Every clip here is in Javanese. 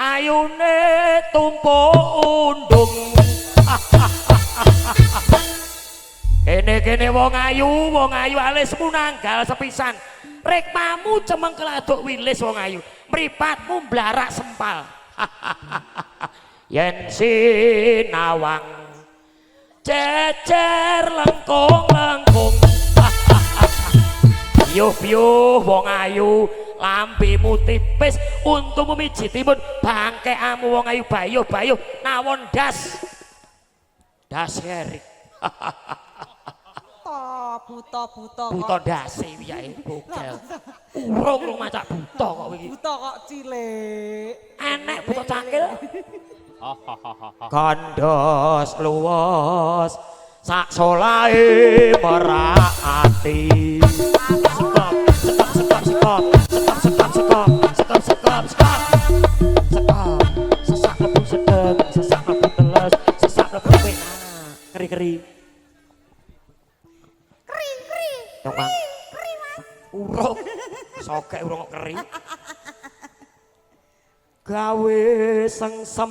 ayune tumpuk undung. Kene wong ayu alis munanggal sepisan. Rikmamu cemeng keladuk wilis wong ayu. Mripatmu mblarak sempal. Yen sinawang cecer lengkung-lengkung. Piyuh-piyuh wong ayu, lampimu tipis, untumu mijitimun, bangkeamu wong ayu bayuh-bayuh, nawon das. Das herik. Buta dase wiyae bogel. Urung lu macak buta kok iki. Buta kok cilik. Enek buta cangkil. Gandos luwes sak solahe merati. Sekop. Sesak lebu sedeng, sesak lebu teles, sesak lebu penak. Keri-keri. Keri, Mas. Urung. Sokek urung kok keri. Gawe sengsem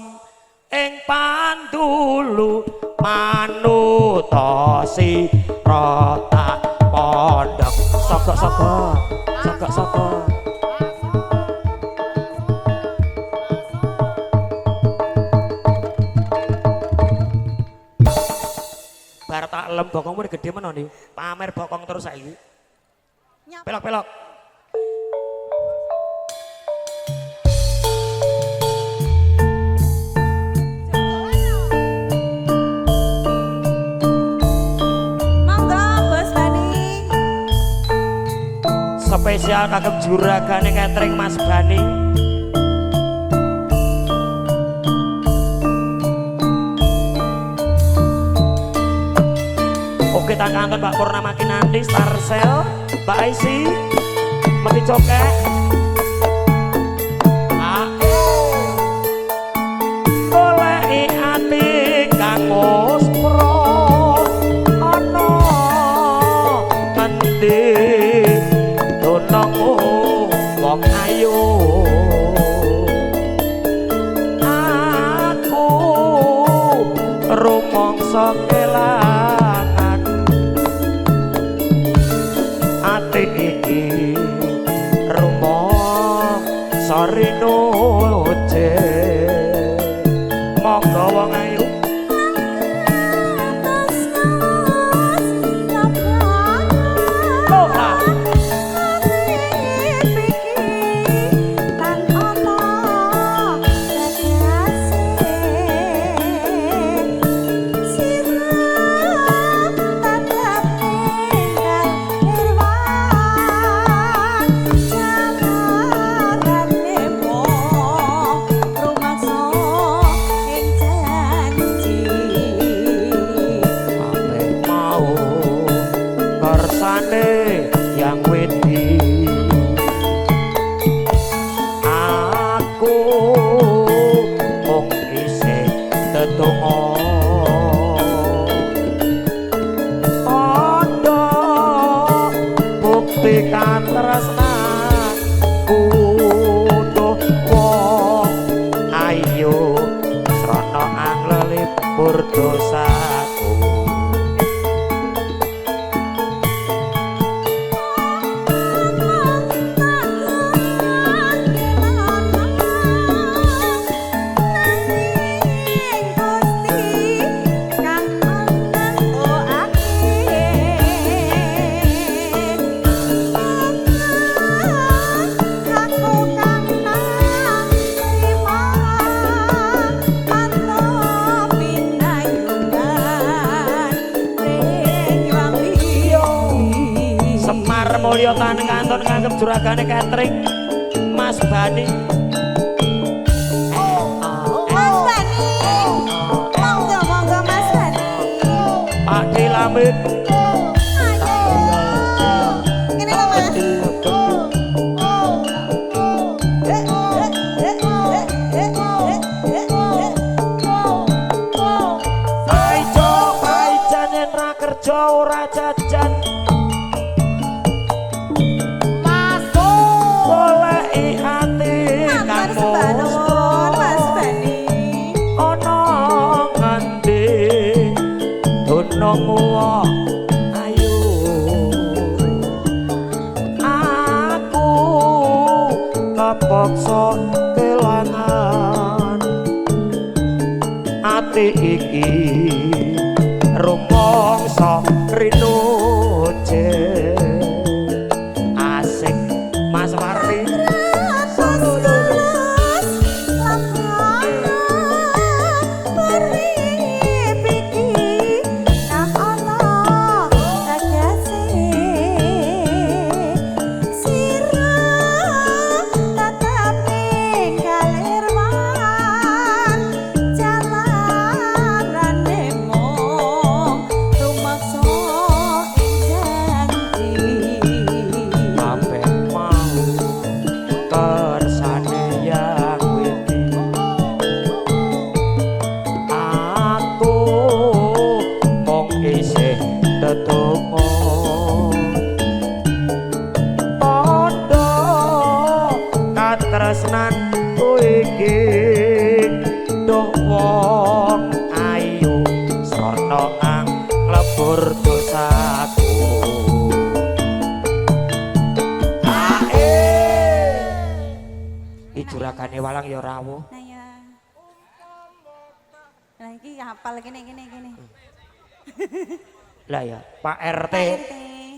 ing pandulu manutosi rota pondok. Sogok. Bar tak lem bokongmu gede meno nih. Pamer bokong terus saiki. Pelok. Spesial kagem juragane catering Mas Bani. Oke tak kantor Mbak Purnama Kinanti, Starsel, Mbak Aisy, Mati Cokek. Goleki ati kang muspro ana ngendi wong ayu aku rumangsa kelangan ati iki rumangsa rinuje monggo wong ayu Mulya taneng kanton nganggep juragane catering Mas Bani. Mas Bani. Monggo Mas Bani. Pakde Lamit. Kene lho Mas. Aijan yen ra kerja ora jajan. kepaksa kelangan ati iki rumangsa rinuje asik Mas Warni tresnan iki duh wong ayu sono ang lebur dosaku ijuragane walang ya rawuh nah ya nah iki hafal kene lah ya Pak RT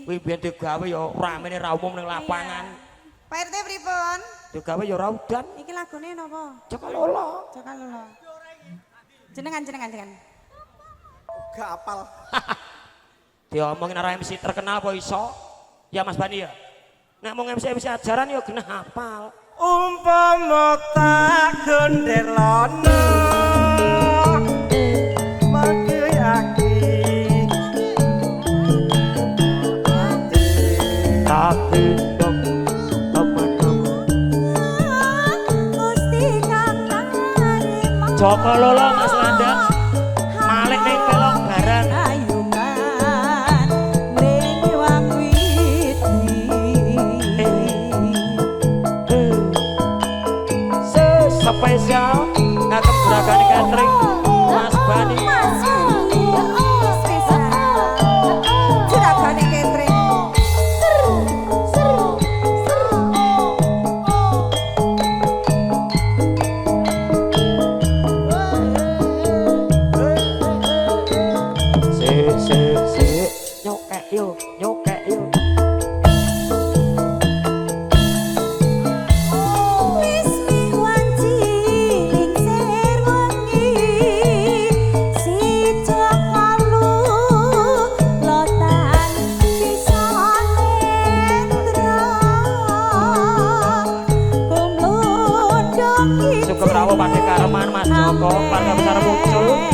kuwi biyen digawe ya ramene ra umum ning lapangan Pak RT pripun digawe ya ora udan iki lagune napa Jaka Lolo jenengan gak apal diomongin arah MC terkenal apa iso ya Mas Bani ya nek mau MC ajaran ya genah hafal umpama tak genderlono mati aki tak gendong teman-teman Jaka Lolo Mas Landang Malik ning kelong barang ayungan ning wang witi spesial ngagem gerakan catering Mas Bani gerakan catering nyokek yo Sugeng rawuh Pakde Kareman Mas Joko keluarga besar muncul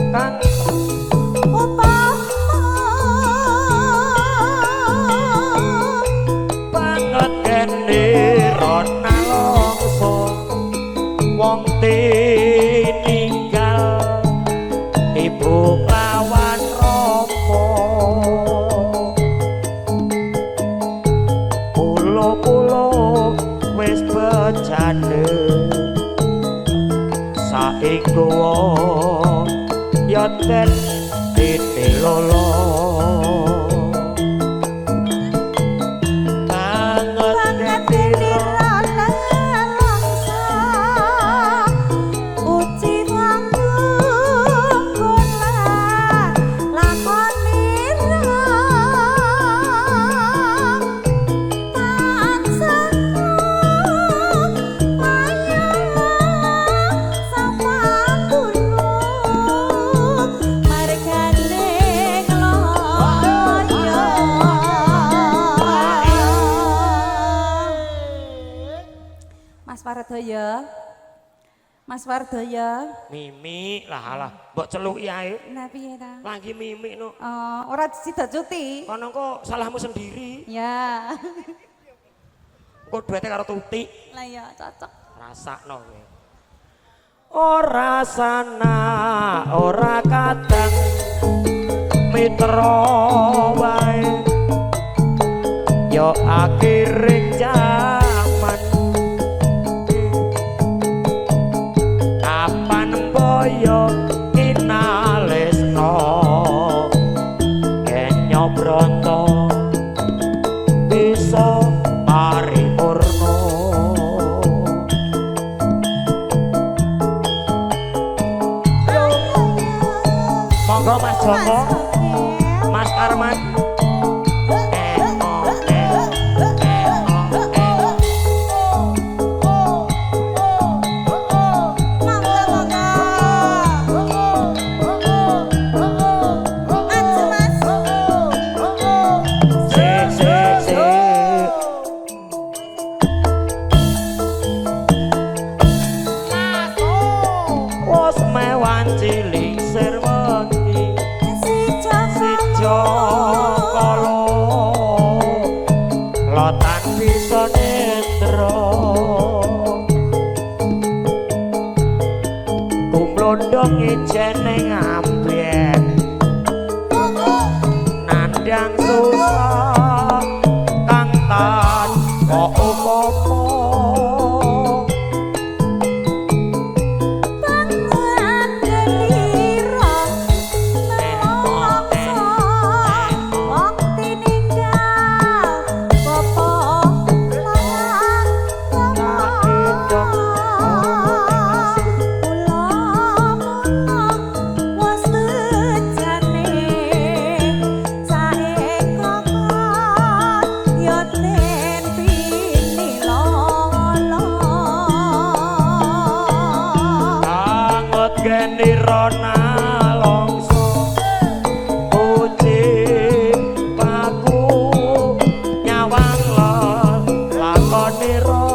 kan banget kene rona longso wong tininggal ibu lawan romo pulo-pulo wis becane saenggo ya ten lolo banget dirana langsa uci wanggung kula lakoni Mas Wardoyo Mimi lah alah mbok celuki ae nah piye ta lagi Mimi no ora sida cuti kono kok salahmu sendiri ya kok duwete karo Tuti lah ya cocok rasakno kowe ora sana ora kadang mitra wae yo akhiring jaman kapan boyo inalesno kenyo bronto bisa rotan bisa nendro kumlondong ijen ning ambien nandang susah kang tan kok apa-apa Rona longso uji paku nyawang lakoni ro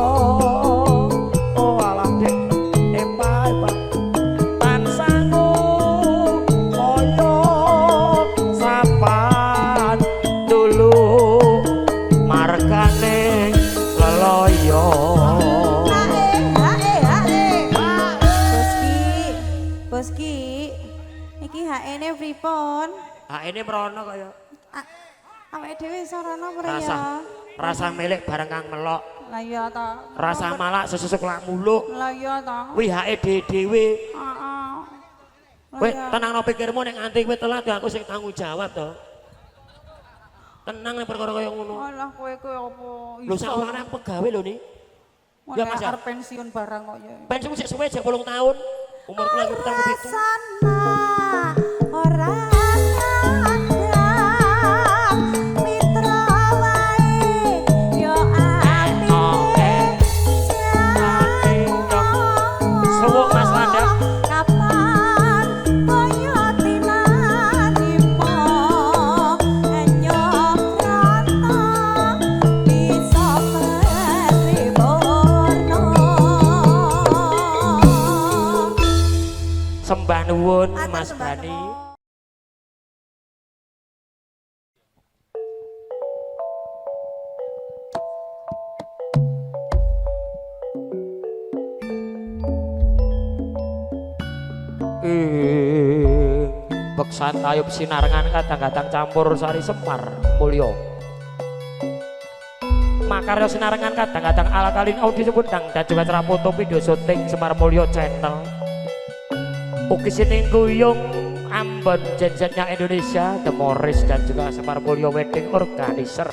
oh alam dek epa tansangu koyo sapan dulu markane leloyo Boski, iki HE-ne pripun? HE-ne merono kaya. Awake dhewe sarana mrene Rasa ya. rasa milik bareng kang melok. Lah iya ta. Rasa malak sesusuk lak muluk. Lah iya ta. Kuwi HE dhewe. Heeh. Kowe tenangno pikirmu nek nganti kowe telat ya aku sing tanggung jawab to. Tenang nek perkara kaya ngono. Alah kowe apa? Lho sak ulane aku pegawe lho ni. Ya Mas. Arep pensiun barang kok ya. Pensiun sik suwe 10 tahun. Umurku lagi petang begitu. Ora nyandang mitra wae yo apike Suwuk Mas Landang. kapan koyo tinanimo enyok rata bisa periborno Sembah nuwun Mas Bani. Beksan tayub sinarengan kadang-kadang campur sari Semar mulya. Makarya sinarengan kadang-kadang ala kalin audisi pundang dan juga acara foto video syuting Semar Mulya channel. Ugi sining guyung Ambon Jenjennya Indonesia, The Morris dan juga Semar Mulya Wedding Organizer.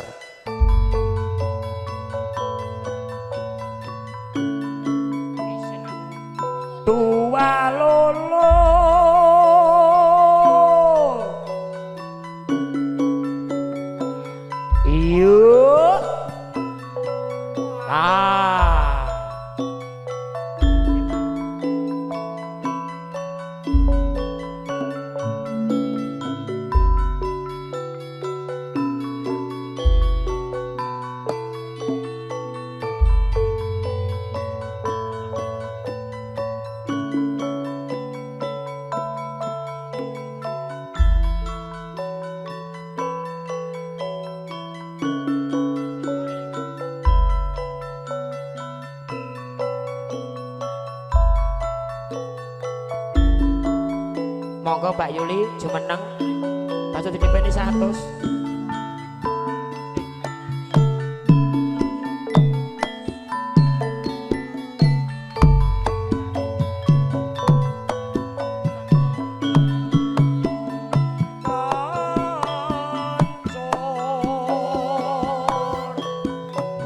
Tua lolo iyo monggo Mbak Yuli jumeneng bakso dipeni 100.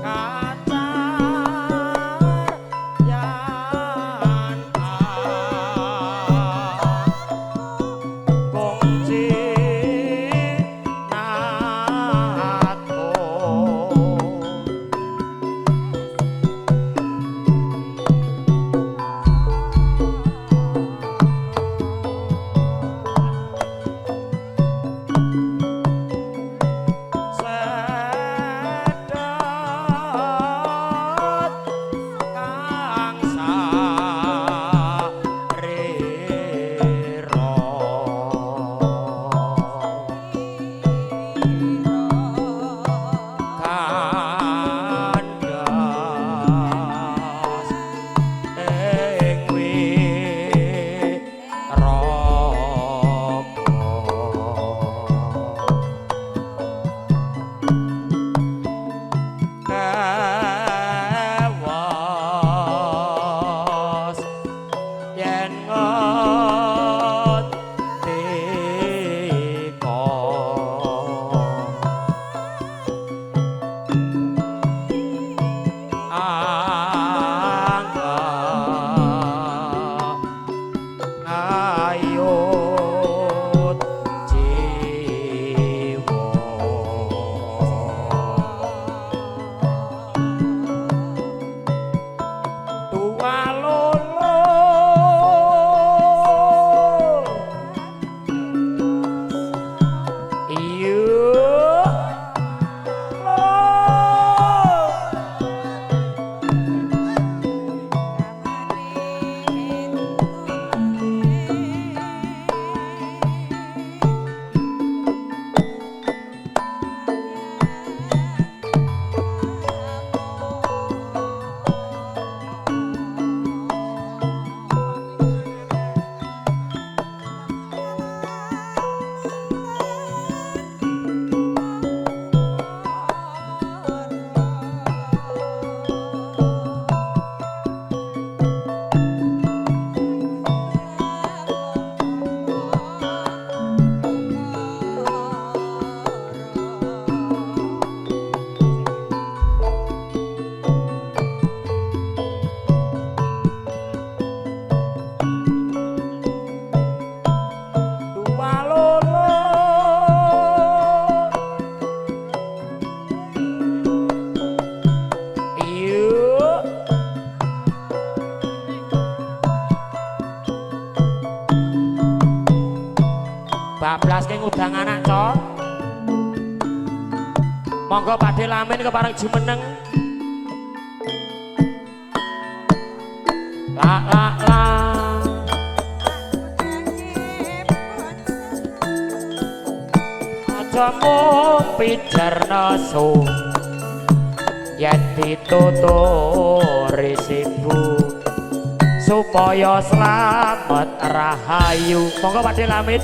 Nah gaske ngudang anak cok. Monggo Pakde Lamin kepareng jumeneng. La la la. Aja mung pijarna su yen dituturi sibu supaya slamet rahayu. Monggo Pakde Lamin.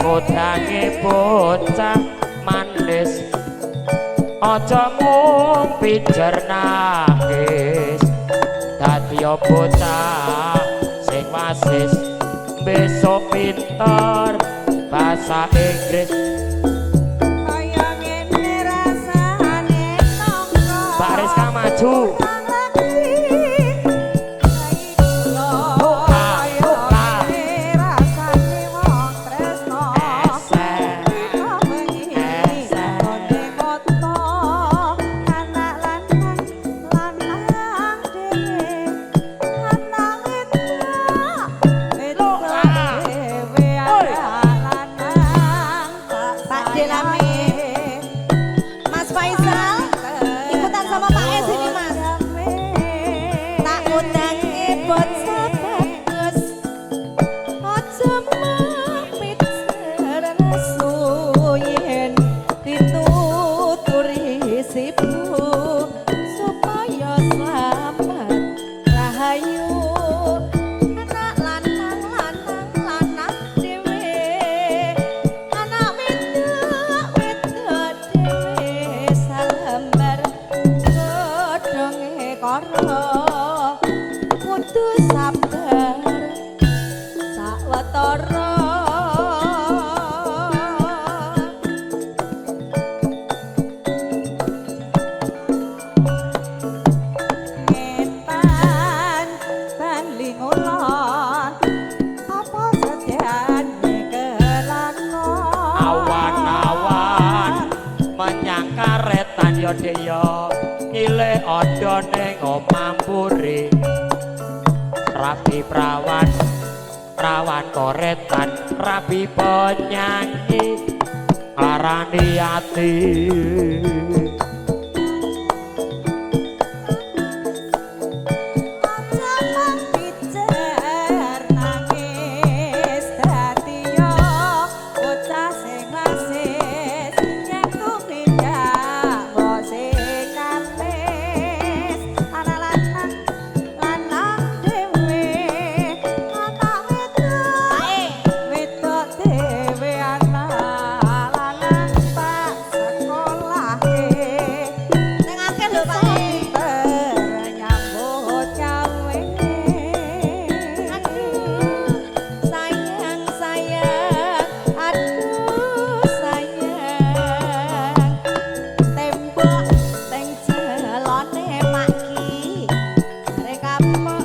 Kodange bocah manis aja mung pijarnakis dadi bocah sing wasis besok pinter bahasa Inggris kaya ngene rasane nongko Mbak Rizka maju. Mas Faisal ikutan sama Pak Es ini Mas. Tak undang bocah bagus aja mapit nesu yen dituturi sibu supaya slamet rahayu anak lanang dhewe anak wedok dhewe salambar godhonge karo kudu sabar sawetara ngetan baling ulon apa sediane kelakon Awan-awan menyang karetan yo deyo nyilih ada ning omah mburi rabi prawan koretan rabi penyanyi ngarani ati aja pijar nangis dadi yo bocah sing wasis yen tumindak mbok sing kalis ana lanang dhewe anak wedok dhewe anak lanang tak sekolahe ning akeh lho Pak nyambut gawe aduh sayang tembok teng jelone maki arek kapok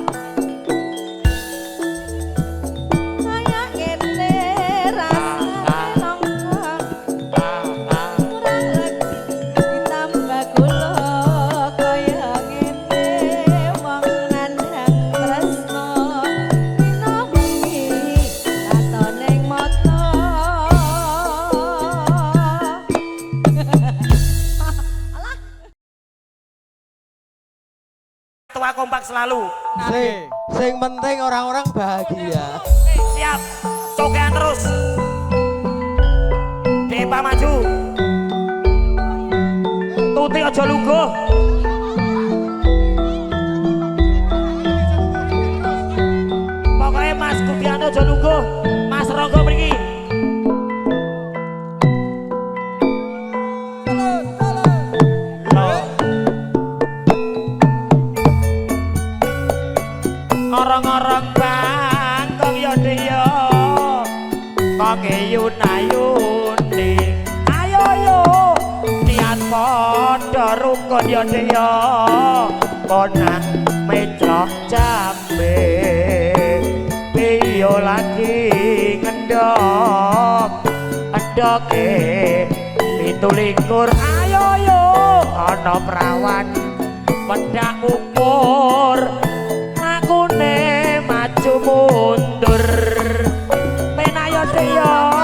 kaya ngene rasane nongko kurang lagi ditambah gula kaya ngene wong ngandhang tresno dina bengi katon ning mata tua kompak selalu. Sing penting orang-orang bahagia. Siap, cokean terus. Depa maju. Tuti aja lungguh. Pokoknya Mas Gudianto aja lungguh. Mas Ronggo mriki. Orang-orang bangkong yo deyo kong ayun-ayuni ayo yo niat padha rukun yo deyo konak menclok jambe piye Biyo lagi ngendok endoke 17 ayo yo ana prawan wedak ukur lakune maju mundur penayo deyo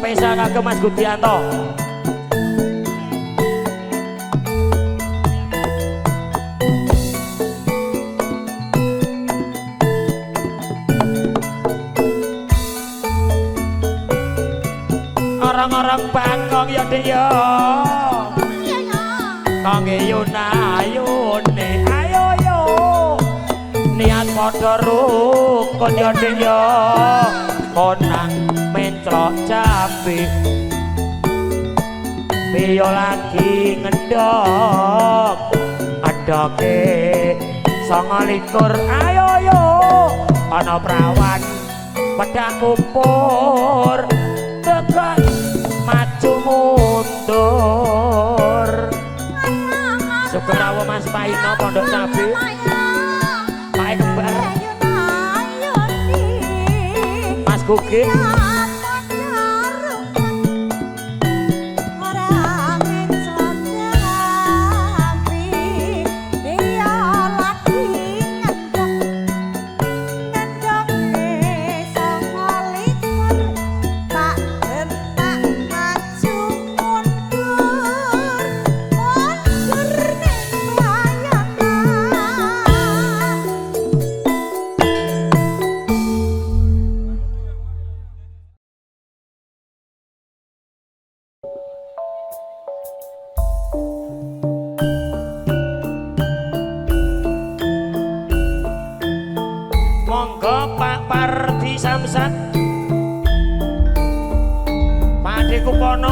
spesial kagem Mas Gudianto. Orang-orang Bangkok ya Dik ya. Kangge yuna-yune ayo yo. Niat padha rukun ya Dik ya. Konang menclok jambi Biyo lagi ngendok endoke 29 ayo yo ana prawan wedak kupur tekan maju mundur Sugerawa Mas Paino Pondok Cabe Pak Kembar Mas Gugin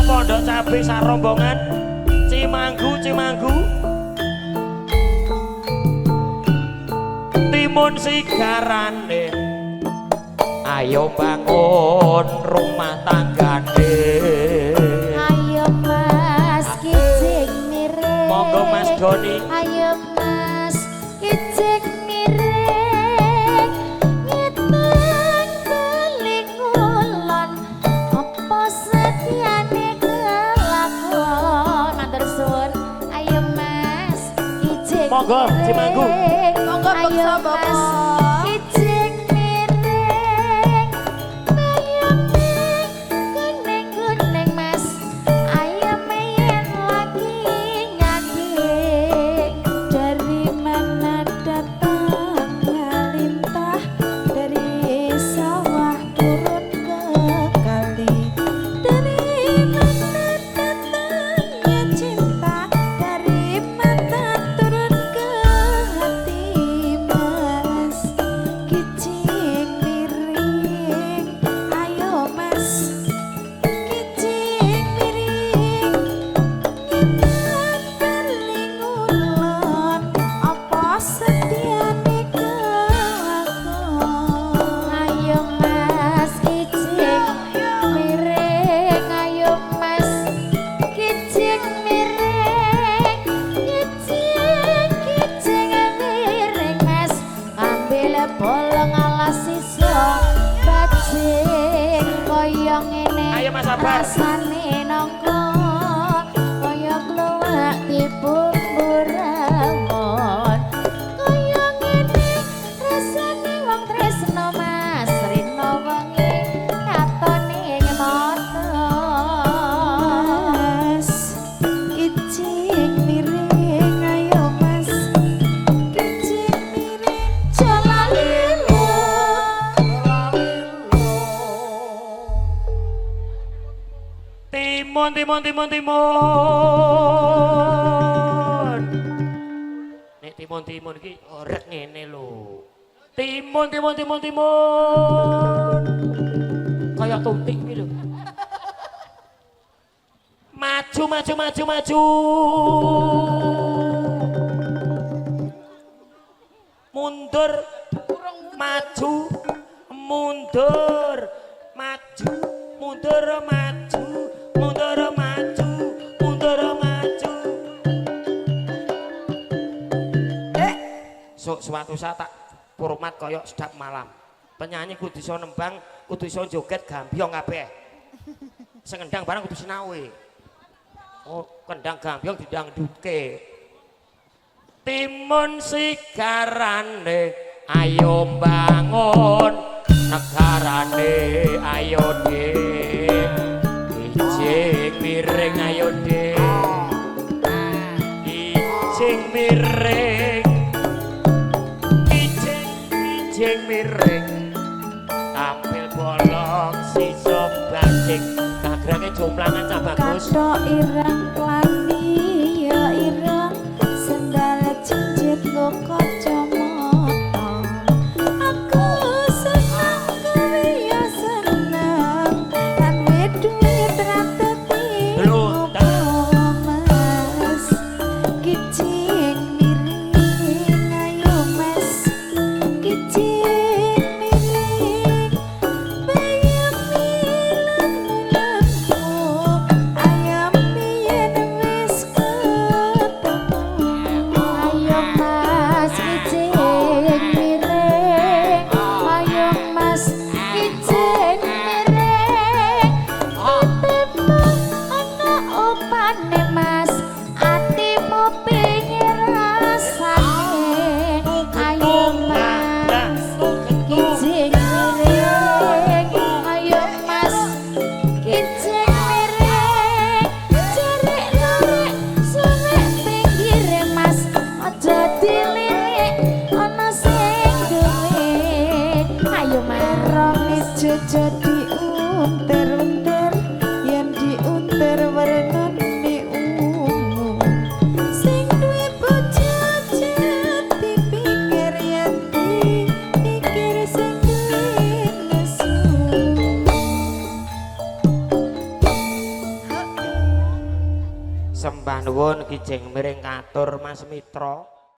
Pondok Cabe sarombongan Cimanggu timun sigarane ayo bangun rumah tanggane ayo Mas kijing miring monggo Mas Doni ayo Mas kijing miring ngiteng keling ulon apa setiane matur suwun ayo Mas kijing monggo Cimanggu monggo ayo Mas kijing miring bayang kuning Mas ayo main lagi nyanyi dari mana datang lintah dari sawah turun ke kali dari mana datangnya cinta dari mata turun ke hati Mas rasane nangka kaya kluwak dibumbu rawon kaya ngene rasane wong tresno mas rino wengi katone nyotos ijing miring ayo mas ijing miring jalalilo Timun, timun, timun, timun. Nek timun, timun iki orek ngene lho. Timun, timun, timun, timun. Kayak tuntik iki lho. Maju, maju, maju, maju. Mundur, maju, mundur, maju, mundur, maju, mundur, maju, mundur, maju. Suatu saat tak format koyok sedap malam. Penyanyi kudu iso nembang, kudu iso joget gambyong kabeh. Sing ngendang barang kudu sinawe. Oh, kendang gambyong didangdutke. Timun sigarane ayo bangun negarane ayo de ijing miring ayo de ijing miring ijing miring tampil bolong sisa bajing gagrake jomplangan cah bagus kathok ireng klani ya ireng sendal cincit lo kacamata aku seneng kowe ya seneng kan duit rateti mas kicing miring ayo mas kicing miring bayam milen-milenku ayam miyen wis ketemu ayo mas kicing miring ayo mas kicing miring atimu ana opane mas atimu pingin rasane ayo mas kicing miring ayo mas kicing miring cerik lorek suwek pinggire mas aja dilirik ana sing duwe ayo marong ijo jadi unter-unter yen diunter warnane ungu sing duwe bojo aja dipikir yen dipikir sing duwe nesu sembah nuwun kijing miring katur Mas Mitra